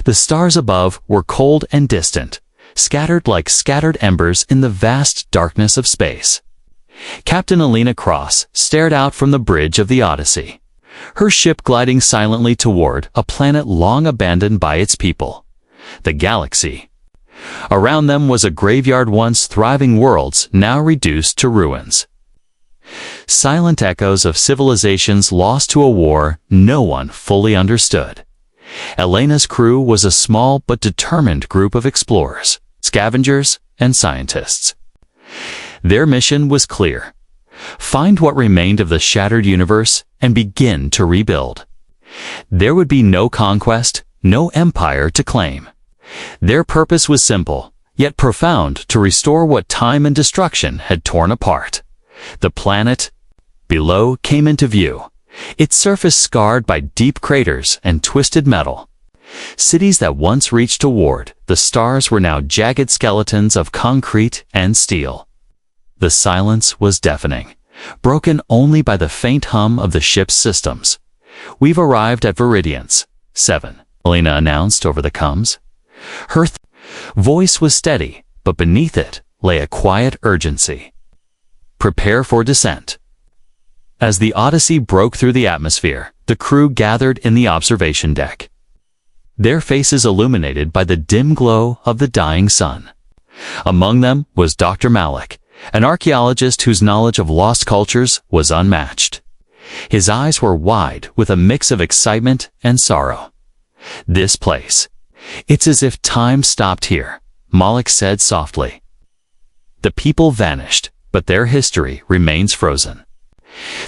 The stars above were cold and distant, scattered like scattered embers in the vast darkness of space. Captain Alina Cross stared out from the bridge of the Odyssey, her ship gliding silently toward a planet long abandoned by its people, the Galaxy. Around them was a graveyard once thriving worlds now reduced to ruins. Silent echoes of civilizations lost to a war no one fully understood. Elena's crew was a small but determined group of explorers, scavengers, and scientists. Their mission was clear: find what remained of the shattered universe and begin to rebuild. There would be no conquest, no empire to claim. Their purpose was simple, yet profound: to restore what time and destruction had torn apart. The planet below came into view, its surface scarred by deep craters and twisted metal. Cities that once reached toward the stars were now jagged skeletons of concrete and steel. The silence was deafening, broken only by the faint hum of the ship's systems. "We've arrived at Viridians 7, Alina announced over the comms. Her voice was steady, but beneath it lay a quiet urgency. "Prepare for descent." As the Odyssey broke through the atmosphere, the crew gathered in the observation deck, their faces illuminated by the dim glow of the dying sun. Among them was Dr. Malik, an archaeologist whose knowledge of lost cultures was unmatched. His eyes were wide with a mix of excitement and sorrow. "This place, it's as if time stopped here," Malik said softly. "The people vanished, but their history remains frozen."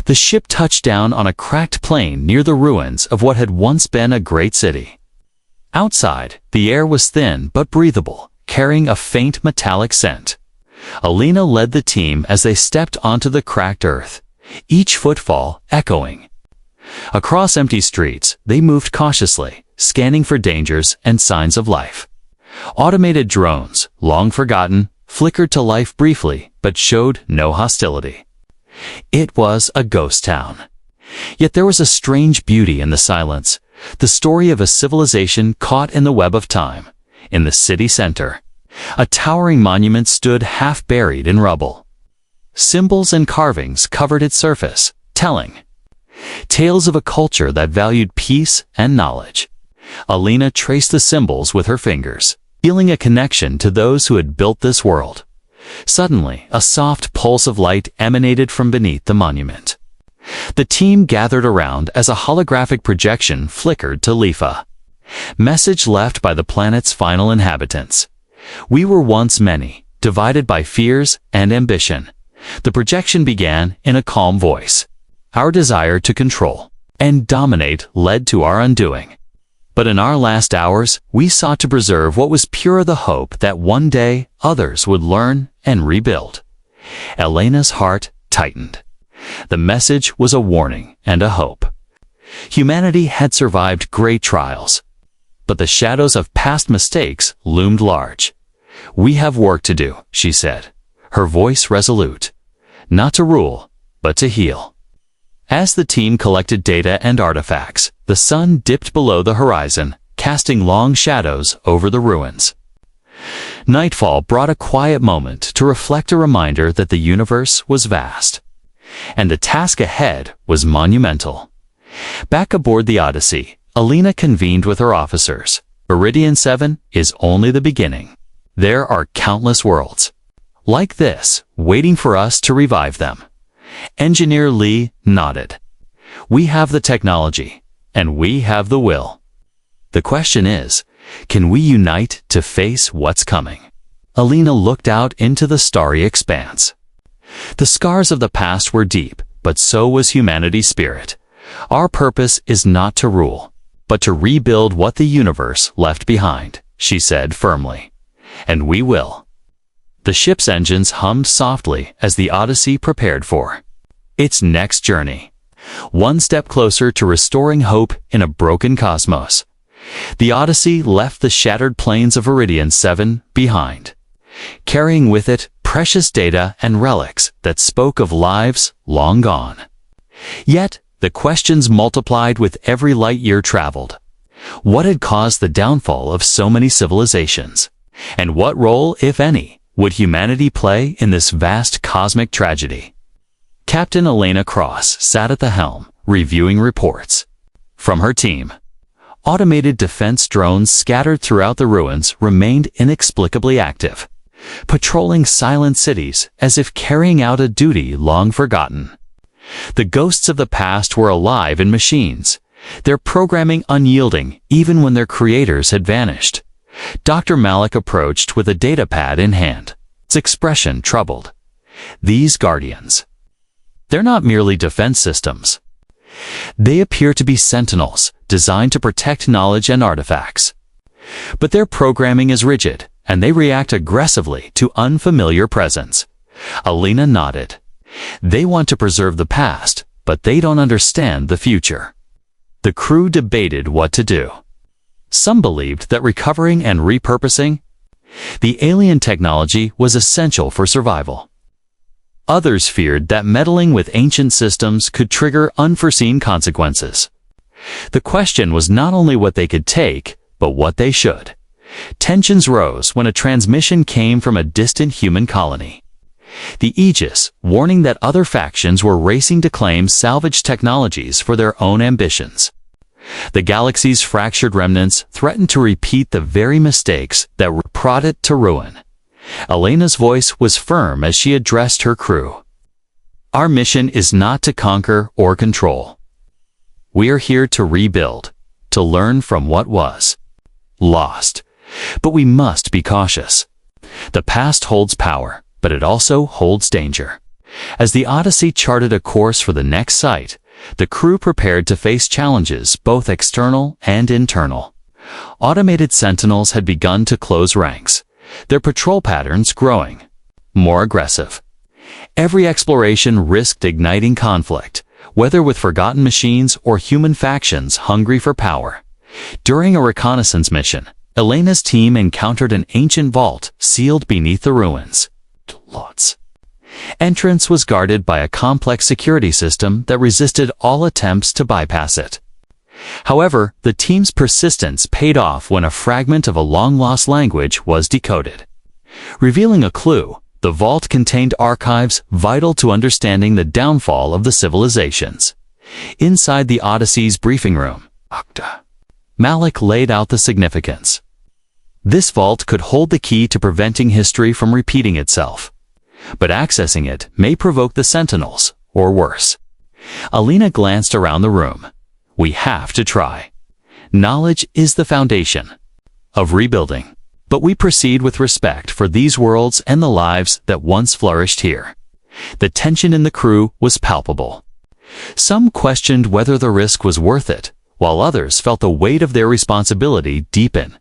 The ship touched down on a cracked plain near the ruins of what had once been a great city. Outside, the air was thin but breathable, carrying a faint metallic scent. Alina led the team as they stepped onto the cracked earth, each footfall echoing. Across empty streets, they moved cautiously, scanning for dangers and signs of life. Automated drones, long forgotten, flickered to life briefly but showed no hostility. It was a ghost town. Yet there was a strange beauty in the silence, the story of a civilization caught in the web of time. In the city center, a towering monument stood half buried in rubble. Symbols and carvings covered its surface, telling tales of a culture that valued peace and knowledge. Alina traced the symbols with her fingers, feeling a connection to those who had built this world. Suddenly, a soft pulse of light emanated from beneath the monument. The team gathered around as a holographic projection flickered to Lifa. Message left by the planet's final inhabitants. "We were once many, divided by fears and ambition." The projection began in a calm voice. "Our desire to control and dominate led to our undoing. But in our last hours, we sought to preserve what was pure, the hope that one day others would learn and rebuild." Elena's heart tightened. The message was a warning and a hope. Humanity had survived great trials, but the shadows of past mistakes loomed large. "We have work to do," she said, her voice resolute. "Not to rule, but to heal." As the team collected data and artifacts, the sun dipped below the horizon, casting long shadows over the ruins. Nightfall brought a quiet moment to reflect, a reminder that the universe was vast, and the task ahead was monumental. Back aboard the Odyssey, Alina convened with her officers. "Viridian 7 is only the beginning. There are countless worlds like this, waiting for us to revive them." Engineer Lee nodded. "We have the technology, and we have the will. The question is, can we unite to face what's coming?" Alina looked out into the starry expanse. The scars of the past were deep, but so was humanity's spirit. "Our purpose is not to rule, but to rebuild what the universe left behind," she said firmly. "And we will." The ship's engines hummed softly as the Odyssey prepared for its next journey, one step closer to restoring hope in a broken cosmos. The Odyssey left the shattered plains of Viridian 7 behind, carrying with it precious data and relics that spoke of lives long gone. Yet, the questions multiplied with every light year traveled. What had caused the downfall of so many civilizations? And what role, if any, would humanity play in this vast cosmic tragedy? Captain Elena Cross sat at the helm, reviewing reports. From her team, automated defense drones scattered throughout the ruins remained inexplicably active, patrolling silent cities as if carrying out a duty long forgotten. The ghosts of the past were alive in machines, their programming unyielding even when their creators had vanished. Dr. Malik approached with a datapad in hand, its expression troubled. These guardians, they're not merely defense systems. They appear to be sentinels designed to protect knowledge and artifacts. But their programming is rigid, and they react aggressively to unfamiliar presence. Alina nodded. They want to preserve the past, but they don't understand the future. The crew debated what to do. Some believed that recovering and repurposing the alien technology was essential for survival. Others feared that meddling with ancient systems could trigger unforeseen consequences. The question was not only what they could take, but what they should. Tensions rose when a transmission came from a distant human colony. The Aegis, warning that other factions were racing to claim salvage technologies for their own ambitions. The galaxy's fractured remnants threatened to repeat the very mistakes that brought it to ruin. Elena's voice was firm as she addressed her crew. Our mission is not to conquer or control. We are here to rebuild, to learn from what was lost. But we must be cautious. The past holds power, but it also holds danger. As the Odyssey charted a course for the next site, the crew prepared to face challenges both external and internal. Automated sentinels had begun to close ranks, their patrol patterns growing more aggressive. Every exploration risked igniting conflict, whether with forgotten machines or human factions hungry for power. During a reconnaissance mission, Elena's team encountered an ancient vault sealed beneath the ruins. Entrance was guarded by a complex security system that resisted all attempts to bypass it. However, the team's persistence paid off when a fragment of a long-lost language was decoded. Revealing a clue, the vault contained archives vital to understanding the downfall of the civilizations. Inside the Odyssey's briefing room, Malik laid out the significance. This vault could hold the key to preventing history from repeating itself. But accessing it may provoke the sentinels, or worse. Alina glanced around the room. We have to try. Knowledge is the foundation of rebuilding, but we proceed with respect for these worlds and the lives that once flourished here. The tension in the crew was palpable. Some questioned whether the risk was worth it, while others felt the weight of their responsibility deepen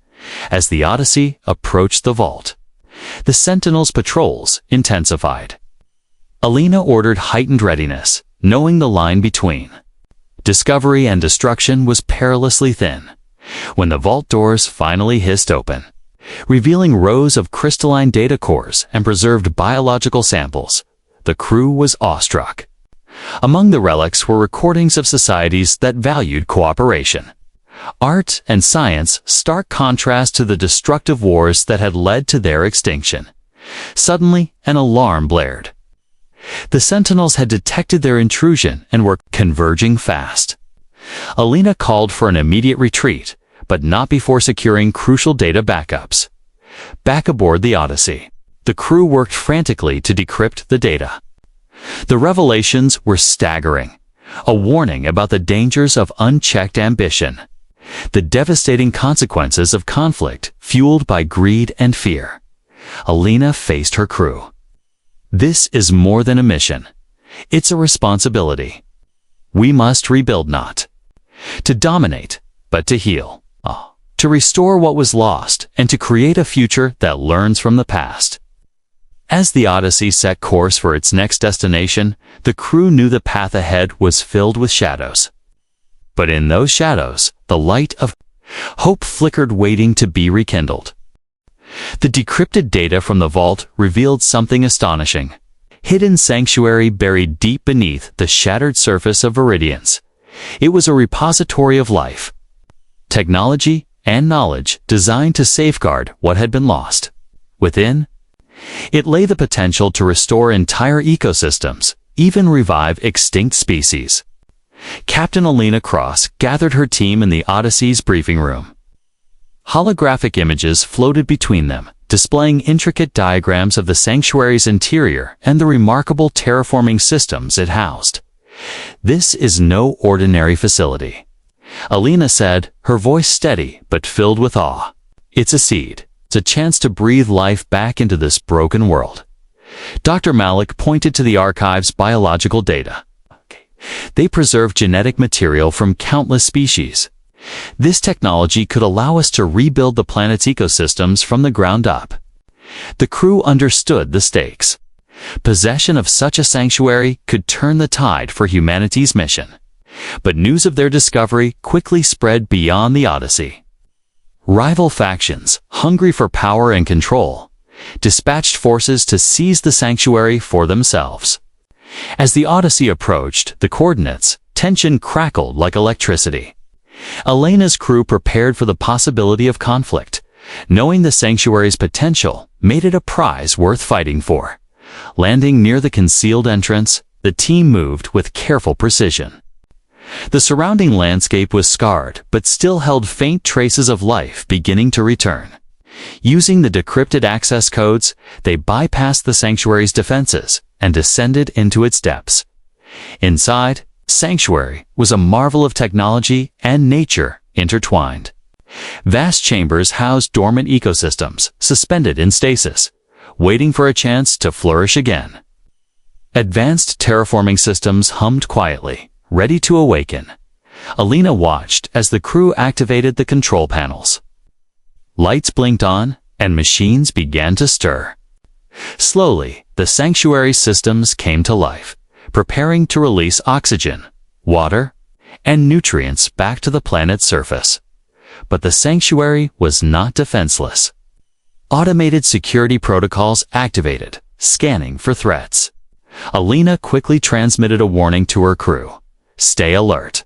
as the Odyssey approached the vault. The Sentinels' patrols intensified. Alina ordered heightened readiness, knowing the line between discovery and destruction was perilously thin. When the vault doors finally hissed open, revealing rows of crystalline data cores and preserved biological samples, the crew was awestruck. Among the relics were recordings of societies that valued cooperation. Art and science, stark contrast to the destructive wars that had led to their extinction. Suddenly, an alarm blared. The Sentinels had detected their intrusion and were converging fast. Alina called for an immediate retreat, but not before securing crucial data backups. Back aboard the Odyssey, the crew worked frantically to decrypt the data. The revelations were staggering, a warning about the dangers of unchecked ambition, the devastating consequences of conflict fueled by greed and fear. Alina faced her crew. This is more than a mission. It's a responsibility. We must rebuild not to dominate, but to heal, to restore what was lost, and to create a future that learns from the past. As the Odyssey set course for its next destination, the crew knew the path ahead was filled with shadows. But in those shadows, the light of hope flickered, waiting to be rekindled. The decrypted data from the vault revealed something astonishing. Hidden sanctuary buried deep beneath the shattered surface of Viridians. It was a repository of life, technology, and knowledge designed to safeguard what had been lost. Within, it lay the potential to restore entire ecosystems, even revive extinct species. Captain Alina Cross gathered her team in the Odyssey's briefing room. Holographic images floated between them, displaying intricate diagrams of the sanctuary's interior and the remarkable terraforming systems it housed. "This is no ordinary facility," Alina said, her voice steady but filled with awe. "It's a seed. It's a chance to breathe life back into this broken world." Dr. Malik pointed to the archive's biological data. They preserve genetic material from countless species. This technology could allow us to rebuild the planet's ecosystems from the ground up. The crew understood the stakes. Possession of such a sanctuary could turn the tide for humanity's mission. But news of their discovery quickly spread beyond the Odyssey. Rival factions, hungry for power and control, dispatched forces to seize the sanctuary for themselves. As the Odyssey approached the coordinates, tension crackled like electricity. Elena's crew prepared for the possibility of conflict, knowing the sanctuary's potential made it a prize worth fighting for. Landing near the concealed entrance, the team moved with careful precision. The surrounding landscape was scarred, but still held faint traces of life beginning to return. Using the decrypted access codes, they bypassed the sanctuary's defenses and descended into its depths. Inside, Sanctuary was a marvel of technology and nature intertwined. Vast chambers housed dormant ecosystems, suspended in stasis, waiting for a chance to flourish again. Advanced terraforming systems hummed quietly, ready to awaken. Alina watched as the crew activated the control panels. Lights blinked on, and machines began to stir. Slowly, the sanctuary's systems came to life, preparing to release oxygen, water, and nutrients back to the planet's surface. But the sanctuary was not defenseless. Automated security protocols activated, scanning for threats. Alina quickly transmitted a warning to her crew. "Stay alert.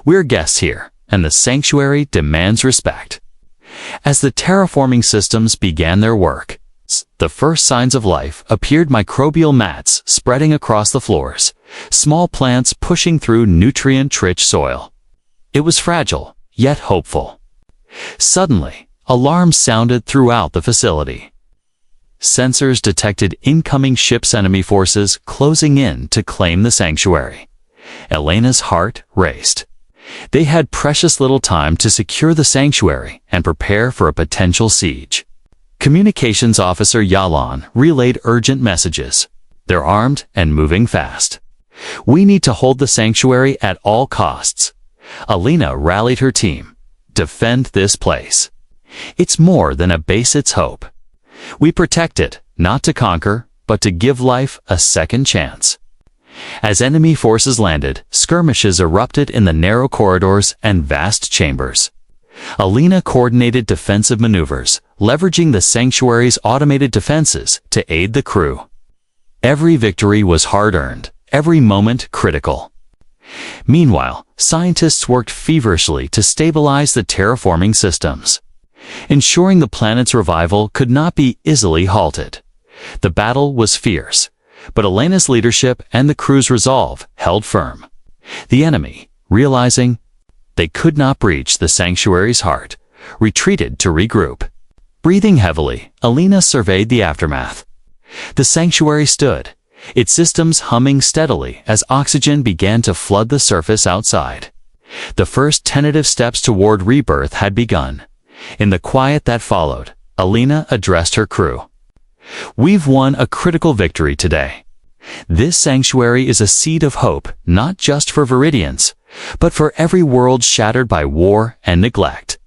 We're guests here, and the sanctuary demands respect." As the terraforming systems began their work, the first signs of life appeared: microbial mats spreading across the floors, small plants pushing through nutrient-rich soil. It was fragile, yet hopeful. Suddenly, alarms sounded throughout the facility. Sensors detected incoming ships' enemy forces closing in to claim the sanctuary. Elena's heart raced. They had precious little time to secure the sanctuary and prepare for a potential siege. Communications Officer Yalan relayed urgent messages. "They're armed and moving fast. We need to hold the sanctuary at all costs." Alina rallied her team. "Defend this place. It's more than a base, it's hope. We protect it, not to conquer, but to give life a second chance." As enemy forces landed, skirmishes erupted in the narrow corridors and vast chambers. Alina coordinated defensive maneuvers, leveraging the sanctuary's automated defenses to aid the crew. Every victory was hard-earned, every moment critical. Meanwhile, scientists worked feverishly to stabilize the terraforming systems. Ensuring the planet's revival could not be easily halted. The battle was fierce, but Elena's leadership and the crew's resolve held firm. The enemy, realizing they could not breach the sanctuary's heart, retreated to regroup. Breathing heavily, Alina surveyed the aftermath. The sanctuary stood, its systems humming steadily as oxygen began to flood the surface outside. The first tentative steps toward rebirth had begun. In the quiet that followed, Alina addressed her crew. "We've won a critical victory today. This sanctuary is a seed of hope, not just for Viridians, but for every world shattered by war and neglect."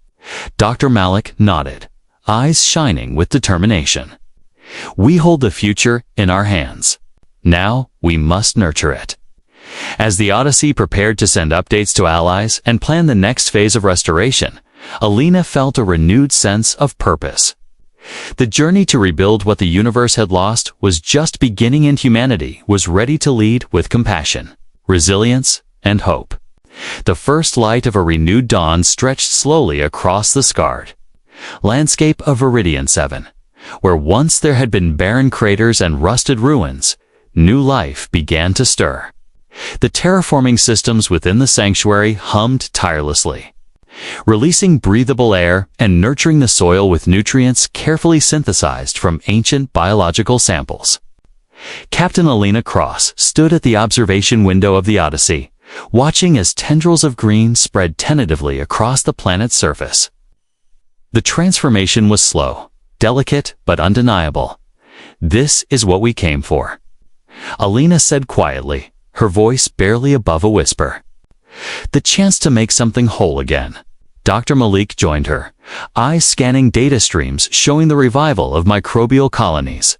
Dr. Malik nodded, eyes shining with determination. "We hold the future in our hands. Now we must nurture it." As the Odyssey prepared to send updates to allies and plan the next phase of restoration, Alina felt a renewed sense of purpose. The journey to rebuild what the universe had lost was just beginning, and humanity was ready to lead with compassion, resilience, and hope. The first light of a renewed dawn stretched slowly across the scarred landscape of Viridian 7. Where once there had been barren craters and rusted ruins, new life began to stir. The terraforming systems within the sanctuary hummed tirelessly, releasing breathable air and nurturing the soil with nutrients carefully synthesized from ancient biological samples. Captain Alina Cross stood at the observation window of the Odyssey, watching as tendrils of green spread tentatively across the planet's surface. The transformation was slow, delicate but undeniable. "This is what we came for," Alina said quietly, her voice barely above a whisper. "The chance to make something whole again." Dr. Malik joined her, eyes scanning data streams showing the revival of microbial colonies,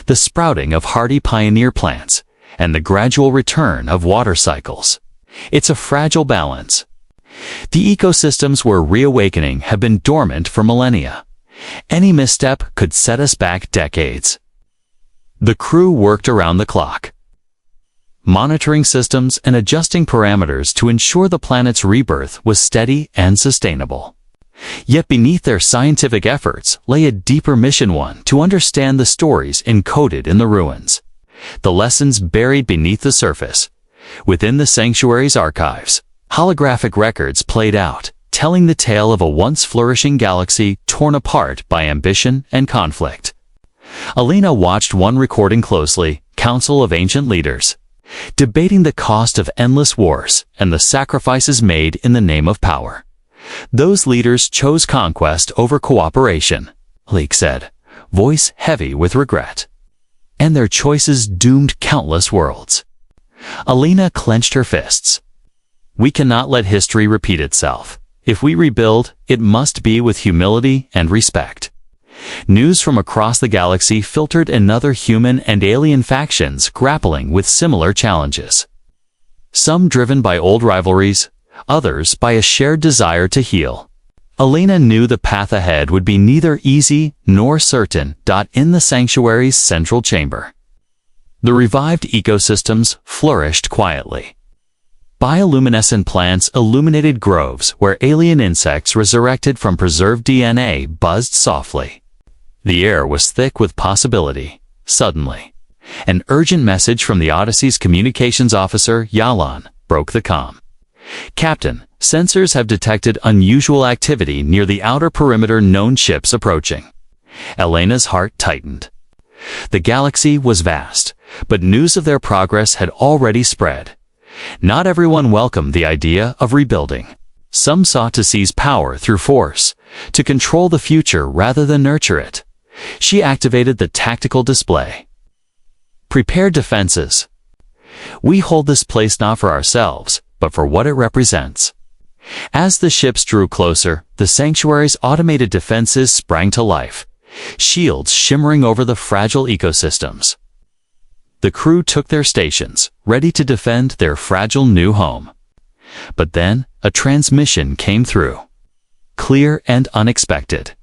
the sprouting of hardy pioneer plants, and the gradual return of water cycles. It's a fragile balance. The ecosystems we're reawakening have been dormant for millennia. Any misstep could set us back decades. The crew worked around the clock, monitoring systems and adjusting parameters to ensure the planet's rebirth was steady and sustainable. Yet beneath their scientific efforts lay a deeper mission, one to understand the stories encoded in the ruins, the lessons buried beneath the surface. Within the sanctuary's archives, holographic records played out, telling the tale of a once flourishing galaxy torn apart by ambition and conflict. Alina watched one recording closely, Council of Ancient Leaders, debating the cost of endless wars and the sacrifices made in the name of power. "Those leaders chose conquest over cooperation," Leek said, voice heavy with regret. "And their choices doomed countless worlds." Alina clenched her fists. "We cannot let history repeat itself. If we rebuild, it must be with humility and respect." News from across the galaxy filtered another human and alien factions grappling with similar challenges. Some driven by old rivalries, others by a shared desire to heal. Alina knew the path ahead would be neither easy nor certain. In the sanctuary's central chamber, the revived ecosystems flourished quietly. Bioluminescent plants illuminated groves where alien insects resurrected from preserved DNA buzzed softly. The air was thick with possibility. Suddenly, an urgent message from the Odyssey's communications officer, Yalan, broke the calm. "Captain, sensors have detected unusual activity near the outer perimeter. Known ships approaching." Elena's heart tightened. The galaxy was vast, but news of their progress had already spread. Not everyone welcomed the idea of rebuilding. Some sought to seize power through force, to control the future rather than nurture it. She activated the tactical display. "Prepare defenses. We hold this place not for ourselves, but for what it represents." As the ships drew closer, the sanctuary's automated defenses sprang to life, shields shimmering over the fragile ecosystems. The crew took their stations, ready to defend their fragile new home. But then, a transmission came through. Clear and unexpected.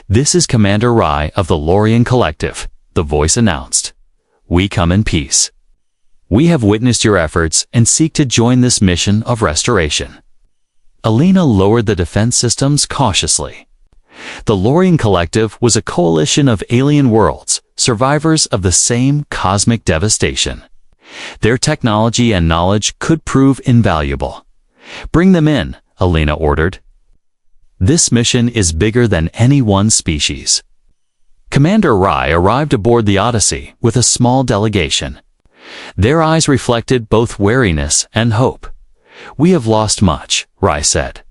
"This is Commander Rai of the Lorian Collective," the voice announced. "We come in peace. We have witnessed your efforts and seek to join this mission of restoration." Alina lowered the defense systems cautiously. The Lorian Collective was a coalition of alien worlds, survivors of the same cosmic devastation. Their technology and knowledge could prove invaluable. "Bring them in," Alina ordered. "This mission is bigger than any one species." Commander Rai arrived aboard the Odyssey with a small delegation. Their eyes reflected both wariness and hope. "We have lost much," Rai said,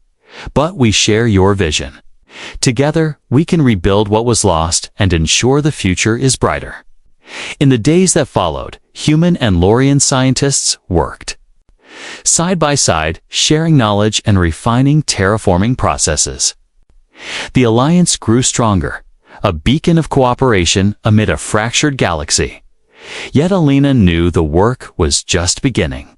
"but we share your vision. Together, we can rebuild what was lost and ensure the future is brighter." In the days that followed, human and Lorian scientists worked side by side, sharing knowledge and refining terraforming processes. The alliance grew stronger, a beacon of cooperation amid a fractured galaxy. Yet Alina knew the work was just beginning.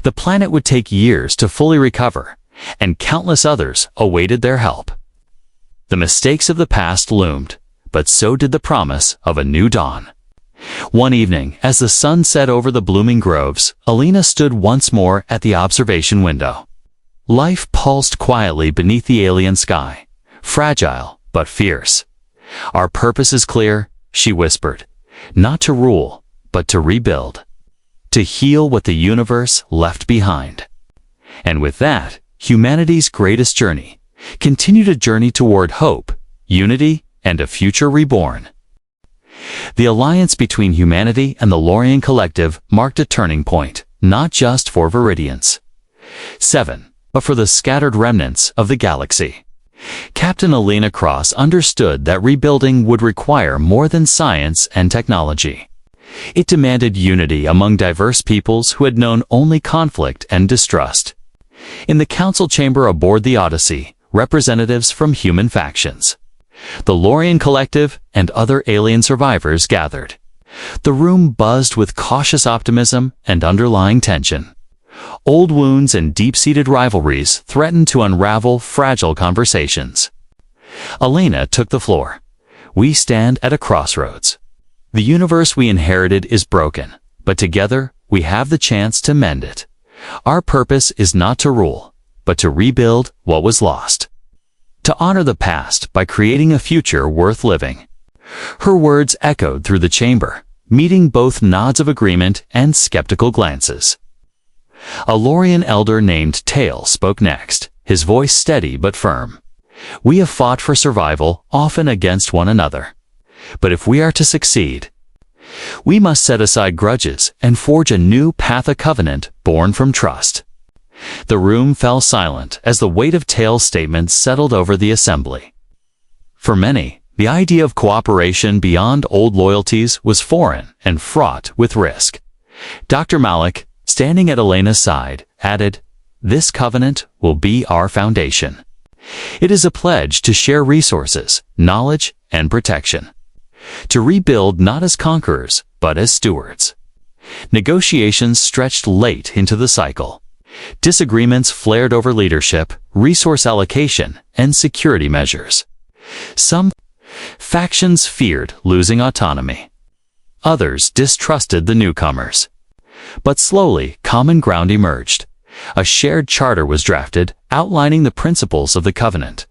The planet would take years to fully recover, and countless others awaited their help. The mistakes of the past loomed, but so did the promise of a new dawn. One evening, as the sun set over the blooming groves, Alina stood once more at the observation window. Life pulsed quietly beneath the alien sky, fragile but fierce. "Our purpose is clear," she whispered, "not to rule, but to rebuild, to heal what the universe left behind." And with that, humanity's greatest journey continued a journey toward hope, unity, and a future reborn. The alliance between humanity and the Lorien Collective marked a turning point, not just for Viridians. 7. But for the scattered remnants of the galaxy. Captain Alina Cross understood that rebuilding would require more than science and technology. It demanded unity among diverse peoples who had known only conflict and distrust. In the council chamber aboard the Odyssey, representatives from human factions, the Lorien Collective, and other alien survivors gathered. The room buzzed with cautious optimism and underlying tension. Old wounds and deep-seated rivalries threatened to unravel fragile conversations. Alina took the floor. "We stand at a crossroads. The universe we inherited is broken, but together we have the chance to mend it. Our purpose is not to rule, but to rebuild what was lost. To honor the past by creating a future worth living." Her words echoed through the chamber, meeting both nods of agreement and skeptical glances. A Lorien elder named Tail spoke next, his voice steady but firm. "We have fought for survival, often against one another. But if we are to succeed, we must set aside grudges and forge a new path, a covenant born from trust." The room fell silent as the weight of Tail's statements settled over the assembly. For many, the idea of cooperation beyond old loyalties was foreign and fraught with risk. Dr. Malik, standing at Elena's side, added, "This covenant will be our foundation. It is a pledge to share resources, knowledge, and protection. To rebuild not as conquerors, but as stewards." Negotiations stretched late into the cycle. Disagreements flared over leadership, resource allocation, and security measures. Some factions feared losing autonomy. Others distrusted the newcomers. But slowly, common ground emerged. A shared charter was drafted, outlining the principles of the covenant: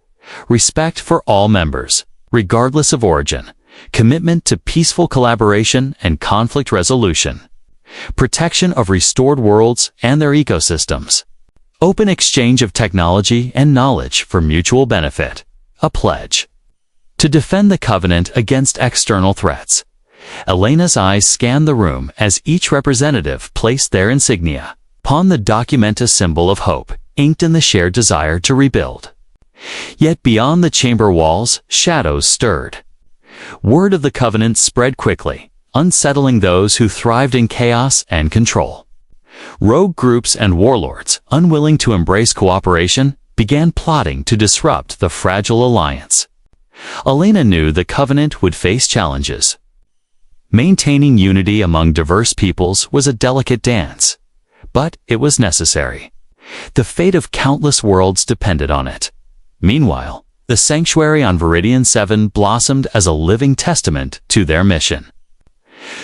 respect for all members, regardless of origin; commitment to peaceful collaboration and conflict resolution; protection of restored worlds and their ecosystems; open exchange of technology and knowledge for mutual benefit; a pledge to defend the covenant against external threats. Elena's eyes scanned the room as each representative placed their insignia upon the document, a symbol of hope, inked in the shared desire to rebuild. Yet beyond the chamber walls, shadows stirred. Word of the covenant spread quickly, unsettling those who thrived in chaos and control. Rogue groups and warlords, unwilling to embrace cooperation, began plotting to disrupt the fragile alliance. Alina knew the covenant would face challenges. Maintaining unity among diverse peoples was a delicate dance, but it was necessary. The fate of countless worlds depended on it. Meanwhile, the sanctuary on Viridian 7 blossomed as a living testament to their mission.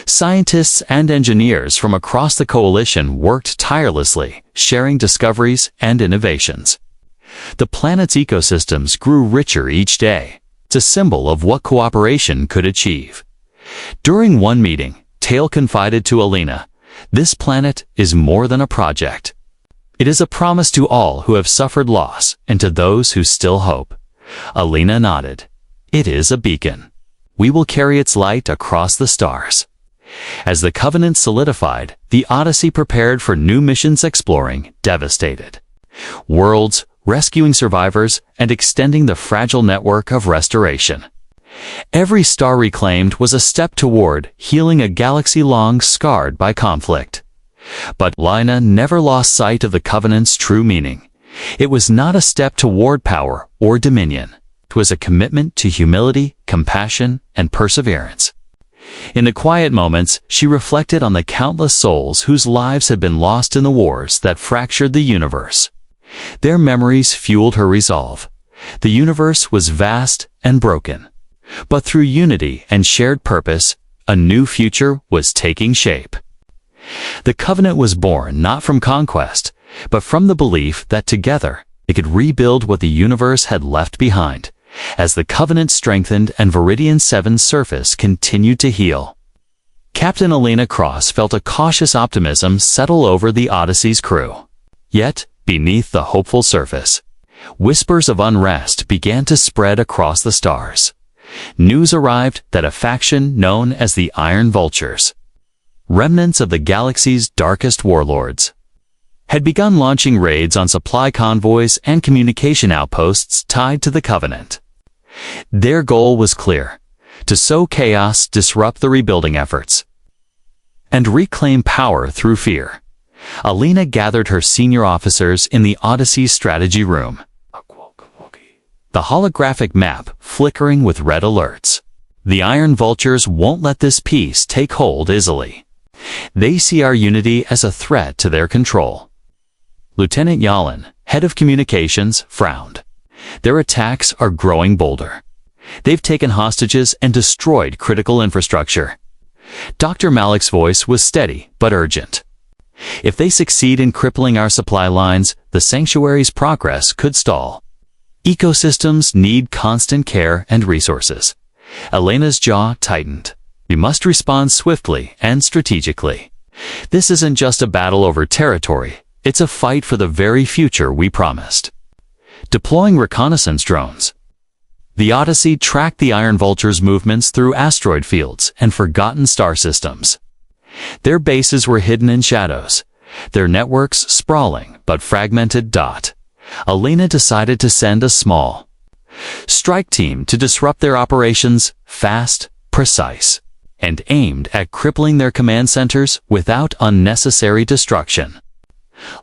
Scientists and engineers from across the coalition worked tirelessly, sharing discoveries and innovations. The planet's ecosystems grew richer each day. It's a symbol of what cooperation could achieve. During one meeting, Tail confided to Alina, "This planet is more than a project. It is a promise to all who have suffered loss and to those who still hope." Alina nodded. "It is a beacon. We will carry its light across the stars." As the covenant solidified, the Odyssey prepared for new missions, exploring, devastated worlds, rescuing survivors, and extending the fragile network of restoration. Every star reclaimed was a step toward healing a galaxy long scarred by conflict. But Alina never lost sight of the covenant's true meaning. It was not a step toward power or dominion. It was a commitment to humility, compassion, and perseverance. In the quiet moments, she reflected on the countless souls whose lives had been lost in the wars that fractured the universe. Their memories fueled her resolve. The universe was vast and broken, but through unity and shared purpose, A new future was taking shape. The Covenant was born not from conquest, but from the belief that together they could rebuild what the universe had left behind, as the Covenant strengthened and Viridian 7's surface continued to heal. Captain Elena Cross felt a cautious optimism settle over the Odyssey's crew. Yet, beneath the hopeful surface, whispers of unrest began to spread across the stars. News arrived that a faction known as the Iron Vultures, remnants of the galaxy's darkest warlords, had begun launching raids on supply convoys and communication outposts tied to the Covenant. Their goal was clear: to sow chaos, disrupt the rebuilding efforts, and reclaim power through fear. Alina gathered her senior officers in the Odyssey's strategy room, the holographic map flickering with red alerts. The Iron Vultures won't let this peace take hold easily. They see our unity as a threat to their control. Lieutenant Yalin, head of communications, frowned. Their attacks are growing bolder. They've taken hostages and destroyed critical infrastructure. Dr. Malik's voice was steady but urgent. If they succeed in crippling our supply lines, the Sanctuary's progress could stall. Ecosystems need constant care and resources. Elena's jaw tightened. We must respond swiftly and strategically. This isn't just a battle over territory, it's a fight for the very future we promised. Deploying reconnaissance drones. The Odyssey tracked the Iron Vultures' movements through asteroid fields and forgotten star systems. Their bases were hidden in shadows, their networks sprawling but fragmented. Alina decided to send a small strike team to disrupt their operations, fast, precise, and aimed at crippling their command centers without unnecessary destruction.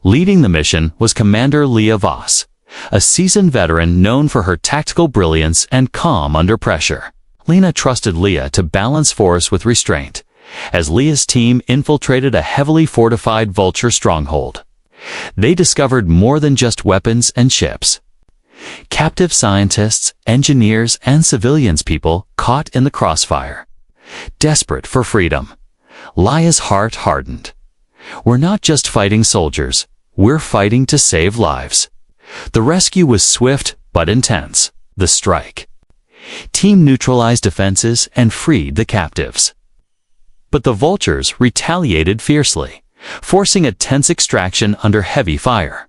Leading the mission was Commander Leah Voss, a seasoned veteran known for her tactical brilliance and calm under pressure. Lena trusted Leah to balance force with restraint, as Leah's team infiltrated a heavily fortified Vulture stronghold. They discovered more than just weapons and ships. Captive scientists, engineers, and civilians, people caught in the crossfire, desperate for freedom. Leah's heart hardened. We're not just fighting soldiers, we're fighting to save lives. The rescue was swift but intense. The strike team neutralized defenses and freed the captives. But the Vultures retaliated fiercely, forcing a tense extraction under heavy fire.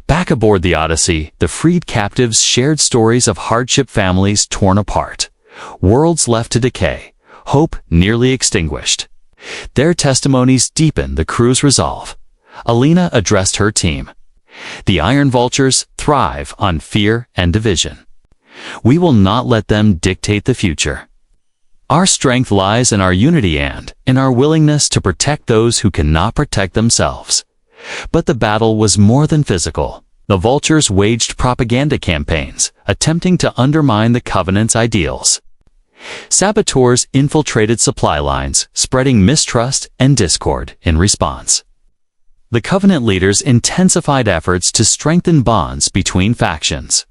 Back aboard the Odyssey, the freed captives shared stories of hardship, families torn apart, worlds left to decay, hope nearly extinguished. Their testimonies deepened the crew's resolve. Alina addressed her team. The Iron Vultures thrive on fear and division. We will not let them dictate the future. Our strength lies in our unity and in our willingness to protect those who cannot protect themselves. But the battle was more than physical. The Vultures waged propaganda campaigns, attempting to undermine the Covenant's ideals. Saboteurs infiltrated supply lines, spreading mistrust and discord in response. The Covenant leaders intensified efforts to strengthen bonds between factions.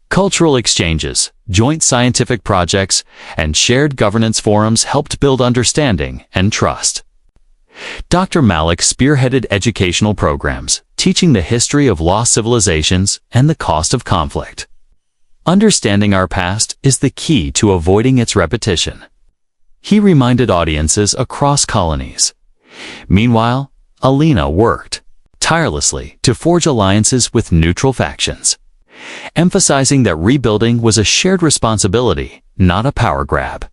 Cultural exchanges, joint scientific projects, and shared governance forums helped build understanding and trust. Dr. Malik spearheaded educational programs, teaching the history of lost civilizations and the cost of conflict. Understanding our past is the key to avoiding its repetition. He reminded audiences across colonies. Meanwhile, Alina worked tirelessly to forge alliances with neutral factions, emphasizing that rebuilding was a shared responsibility, not a power grab.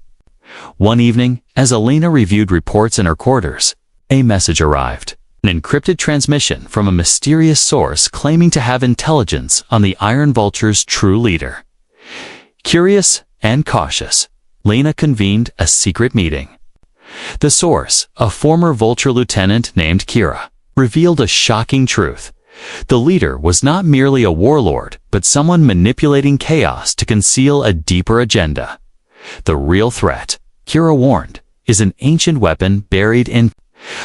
One evening, as Alina reviewed reports in her quarters, a message arrived, an encrypted transmission from a mysterious source claiming to have intelligence on the Iron Vulture's true leader. Curious and cautious, Lena convened a secret meeting. The source, a former Vulture lieutenant named Kira, revealed a shocking truth. The leader was not merely a warlord, but someone manipulating chaos to conceal a deeper agenda. The real threat, Kira warned, is an ancient weapon buried in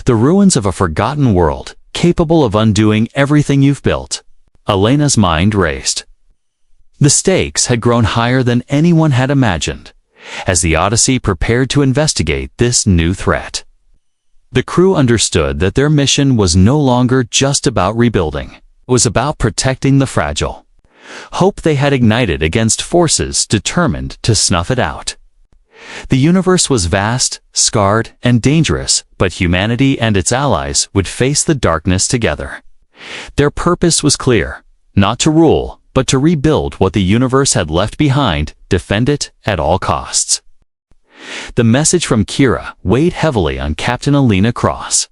the ruins of a forgotten world, capable of undoing everything you've built. Elena's mind raced. The stakes had grown higher than anyone had imagined. as the Odyssey prepared to investigate this new threat. The crew understood that their mission was no longer just about rebuilding. It was about protecting the fragile. Hope they had ignited against forces determined to snuff it out. The universe was vast, scarred, and dangerous, but humanity and its allies would face the darkness together. Their purpose was clear, not to rule, but to rebuild what the universe had left behind, defend it at all costs. The message from Kira weighed heavily on Captain Alina Cross.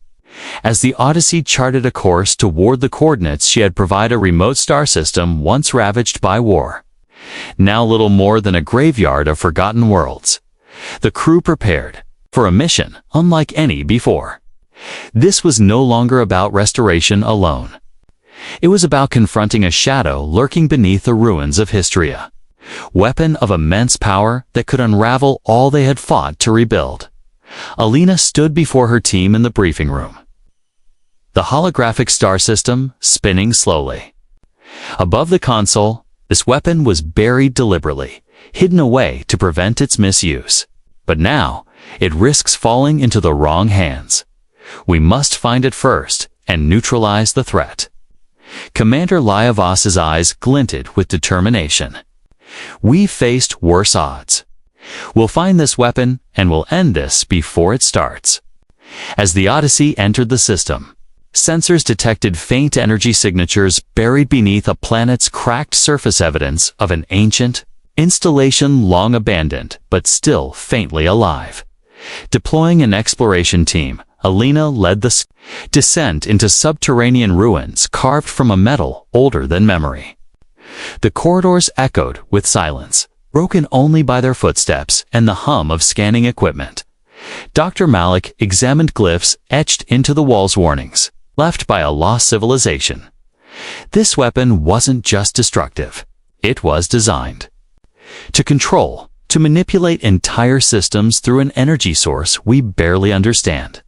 As the Odyssey charted a course toward the coordinates she had provided, a remote star system once ravaged by war. Now little more than a graveyard of forgotten worlds. The crew prepared for a mission unlike any before. This was no longer about restoration alone. It was about confronting a shadow lurking beneath the ruins of Histria. Weapon of immense power that could unravel all they had fought to rebuild. Alina stood before her team in the briefing room. The holographic star system spinning slowly. Above the console, this weapon was buried deliberately, hidden away to prevent its misuse. But now, it risks falling into the wrong hands. We must find it first and neutralize the threat. Commander Lyavas's eyes glinted with determination. We've faced worse odds. We'll find this weapon and we'll end this before it starts. As the Odyssey entered the system, sensors detected faint energy signatures buried beneath a planet's cracked surface, evidence of an ancient installation long abandoned but still faintly alive. Deploying an exploration team, Alina led the descent into subterranean ruins carved from a metal older than memory. The corridors echoed with silence, broken only by their footsteps and the hum of scanning equipment. Dr. Malik examined glyphs etched into the walls, warnings left by a lost civilization. This weapon wasn't just destructive. It was designed to control, to manipulate entire systems through an energy source we barely understand.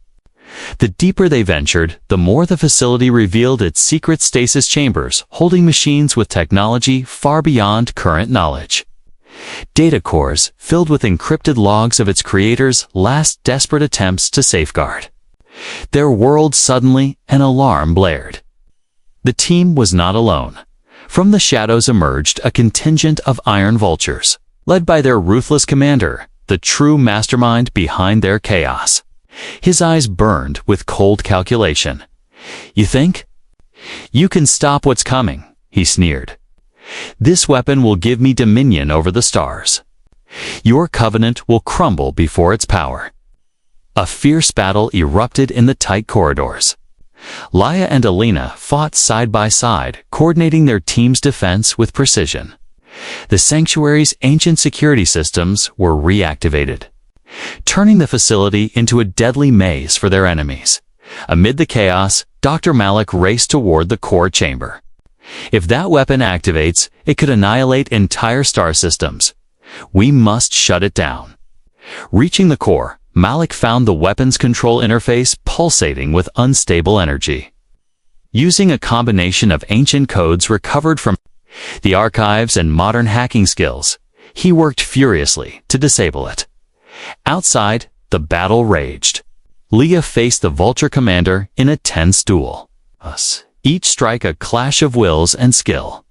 The deeper they ventured, the more the facility revealed its secret stasis chambers holding machines with technology far beyond current knowledge. Data cores filled with encrypted logs of its creators' last desperate attempts to safeguard. Their world suddenly, an alarm blared. The team was not alone. From the shadows emerged a contingent of iron vultures, led by their ruthless commander, the true mastermind behind their chaos. His eyes burned with cold calculation. "You think? You can stop what's coming," he sneered. "This weapon will give me dominion over the stars. Your covenant will crumble before its power." A fierce battle erupted in the tight corridors. Laya and Alina fought side by side, coordinating their team's defense with precision. The sanctuary's ancient security systems were reactivated, turning the facility into a deadly maze for their enemies. Amid the chaos, Dr. Malik raced toward the core chamber. If that weapon activates, it could annihilate entire star systems. We must shut it down. Reaching the core, Malik found the weapon's control interface pulsating with unstable energy. Using a combination of ancient codes recovered from the archives and modern hacking skills, he worked furiously to disable it. Outside, the battle raged. Leah faced the Vulture commander in a tense duel. Each strike a clash of wills and skill.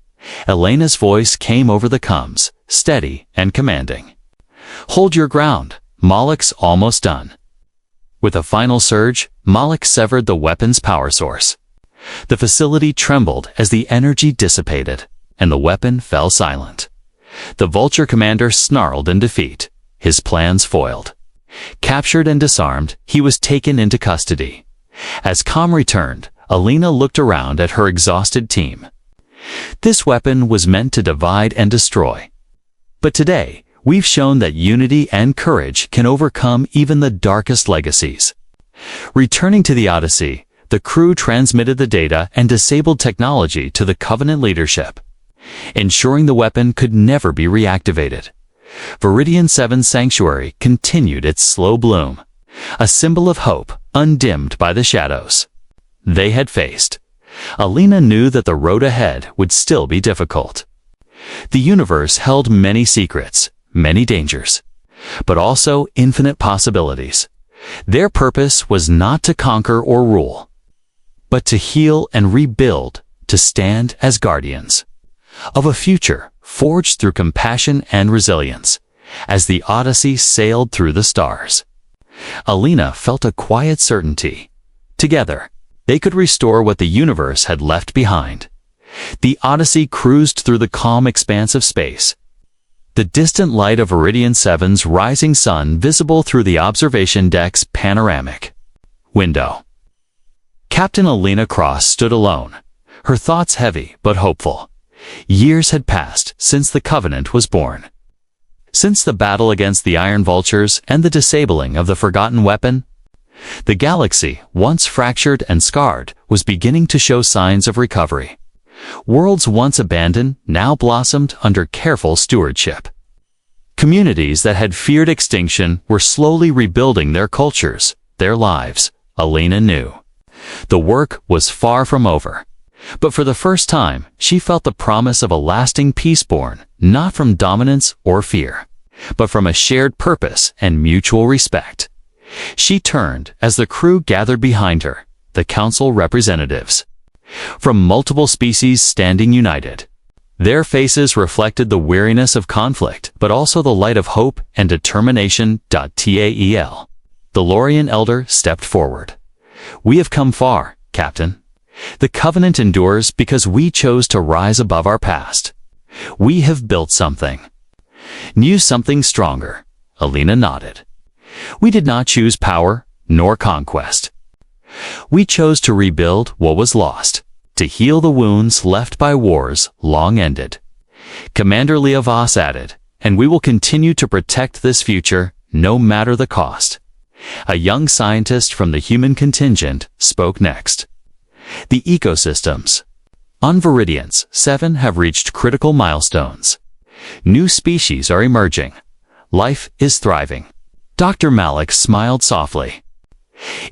Elena's voice came over the comms, steady and commanding. "Hold your ground. Malik's almost done." With a final surge, Malik severed the weapon's power source. The facility trembled as the energy dissipated, and the weapon fell silent. The Vulture commander snarled in defeat, his plans foiled. Captured and disarmed, he was taken into custody. As calm returned, Alina looked around at her exhausted team. This weapon was meant to divide and destroy. But today, we've shown that unity and courage can overcome even the darkest legacies. Returning to the Odyssey, the crew transmitted the data and disabled technology to the Covenant leadership, ensuring the weapon could never be reactivated. Viridian 7's sanctuary continued its slow bloom, a symbol of hope undimmed by the shadows they had faced. Alina knew that the road ahead would still be difficult. The universe held many secrets, many dangers. but also infinite possibilities. Their purpose was not to conquer or rule, but to heal and rebuild, to stand as guardians of a future forged through compassion and resilience. As the Odyssey sailed through the stars, Alina felt a quiet certainty. Together, they could restore what the universe had left behind. The Odyssey cruised through the calm expanse of space, the distant light of Iridian 7's rising sun visible through the observation deck's panoramic window. Captain Alina Cross stood alone, her thoughts heavy but hopeful. Years had passed since the Covenant was born. Since the battle against the Iron Vultures and the disabling of the Forgotten Weapon, the galaxy, once fractured and scarred, was beginning to show signs of recovery. Worlds once abandoned now blossomed under careful stewardship. Communities that had feared extinction were slowly rebuilding their cultures, their lives. Alina knew the work was far from over. But for the first time, she felt the promise of a lasting peace born, not from dominance or fear, but from a shared purpose and mutual respect. She turned as the crew gathered behind her, the council representatives from multiple species standing united. Their faces reflected the weariness of conflict, but also the light of hope and determination. Tael. The Lorian elder stepped forward. "We have come far, Captain. The Covenant endures because we chose to rise above our past. We have built something new, something stronger." Alina nodded. "We did not choose power nor conquest. We chose to rebuild what was lost, to heal the wounds left by wars long ended." Commander Leovas added, "And we will continue to protect this future, no matter the cost." A young scientist from the human contingent spoke next. "The ecosystems on Viridians 7 have reached critical milestones. New species are emerging. Life is thriving." Dr. Malik smiled softly.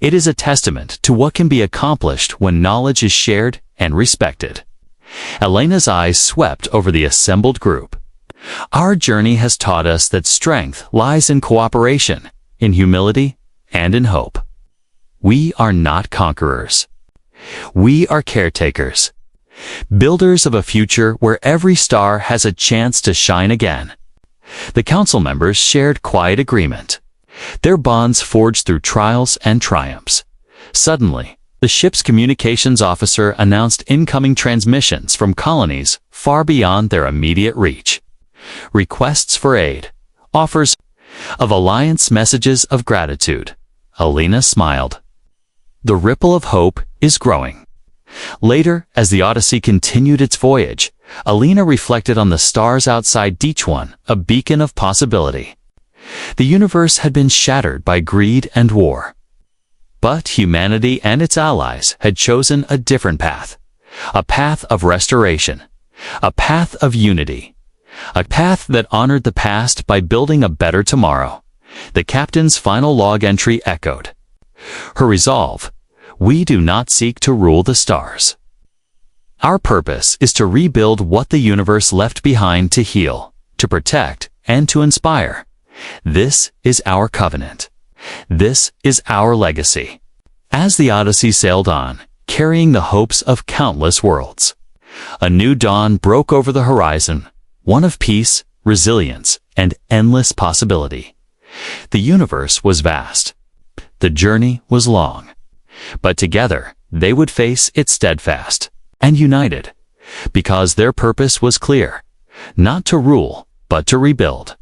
"It is a testament to what can be accomplished when knowledge is shared and respected." Elena's eyes swept over the assembled group. "Our journey has taught us that strength lies in cooperation, in humility, and in hope. We are not conquerors. We are caretakers, builders of a future where every star has a chance to shine again." The council members shared quiet agreement, their bonds forged through trials and triumphs. Suddenly, the ship's communications officer announced incoming transmissions from colonies far beyond their immediate reach. Requests for aid, offers of alliance, messages of gratitude. Alina smiled. The ripple of hope is growing. Later, as the Odyssey continued its voyage, Alina reflected on the stars outside Deechwan, a beacon of possibility. The universe had been shattered by greed and war. But humanity and its allies had chosen a different path. A path of restoration. A path of unity. A path that honored the past by building a better tomorrow. The captain's final log entry echoed her resolve. "We do not seek to rule the stars. Our purpose is to rebuild what the universe left behind, to heal, to protect, and to inspire. This is our covenant. This is our legacy." As the Odyssey sailed on, carrying the hopes of countless worlds, a new dawn broke over the horizon, one of peace, resilience, and endless possibility. The universe was vast. The journey was long. But together, they would face it steadfast and united, because their purpose was clear, not to rule, but to rebuild.